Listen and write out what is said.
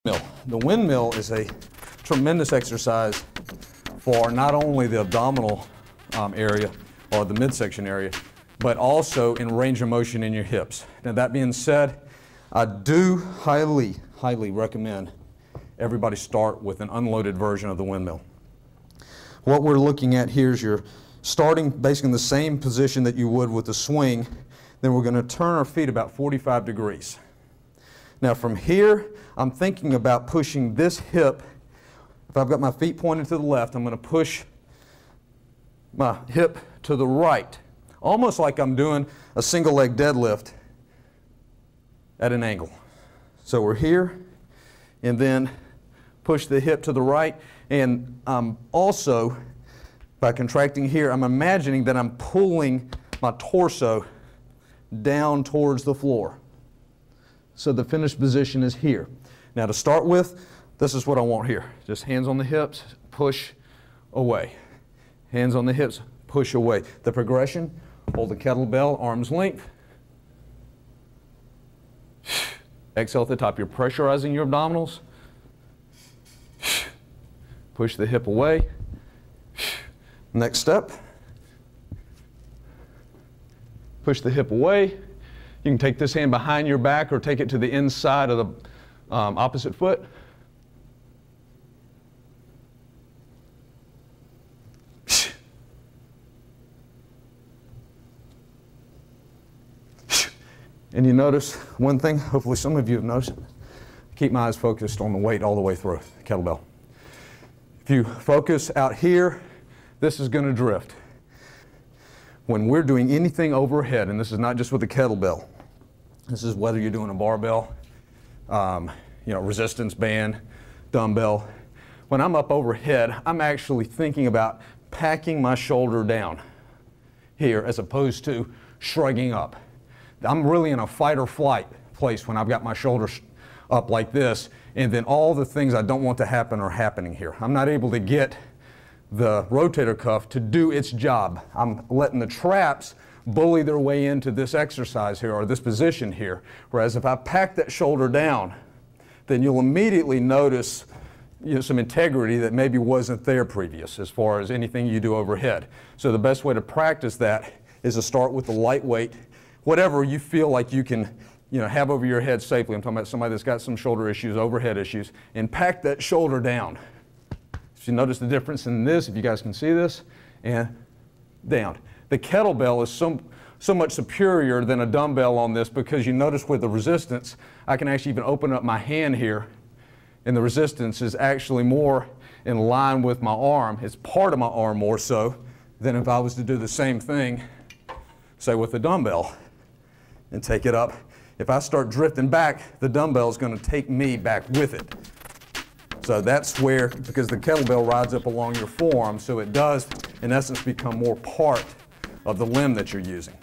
windmill. The windmill is a tremendous exercise for not only the abdominal area or the midsection area, but also in range of motion in your hips. Now that being said, I do highly recommend everybody start with an unloaded version of the windmill. What we're looking at here is you're starting basically in the same position that you would with the swing. Then we're going to turn our feet about 45 degrees. Now from here, I'm thinking about pushing this hip. If I've got my feet pointed to the left, I'm going to push my hip to the right, almost like I'm doing a single leg deadlift at an angle. So we're here, and then push the hip to the right, and also by contracting here, I'm imagining that I'm pulling my torso down towards the floor. So the finished position is here. Now to start with, this is what I want here. Just hands on the hips, push away. Hands on the hips, push away. The progression, hold the kettlebell, arm's length. Exhale at the top. You're pressurizing your abdominals. Push the hip away. Next step. Push the hip away. You can take this hand behind your back or take it to the inside of the opposite foot. And you notice one thing, hopefully some of you have noticed, keep my eyes focused on the weight all the way through the kettlebell. If you focus out here, this is going to drift. When we're doing anything overhead, and this is not just with the kettlebell, this is whether you're doing a barbell, resistance band, dumbbell. When I'm up overhead, I'm actually thinking about packing my shoulder down here as opposed to shrugging up. I'm really in a fight or flight place when I've got my shoulders up like this, and then all the things I don't want to happen are happening here. I'm not able to get the rotator cuff to do its job. I'm letting the traps bully their way into this exercise here, or this position here. Whereas if I pack that shoulder down, then you'll immediately notice some integrity that maybe wasn't there previous as far as anything you do overhead. So the best way to practice that is to start with the lightweight, whatever you feel like you can have over your head safely. I'm talking about somebody that's got some shoulder issues, overhead issues, and pack that shoulder down. If you notice the difference in this, if you guys can see this, and down. The kettlebell is so much superior than a dumbbell on this because you notice with the resistance, I can actually even open up my hand here, and the resistance is actually more in line with my arm. It's part of my arm more so than if I was to do the same thing, say with a dumbbell, and take it up. If I start drifting back, the dumbbell is going to take me back with it. So that's where, because the kettlebell rides up along your forearm, so it does, in essence, become more part of the limb that you're using.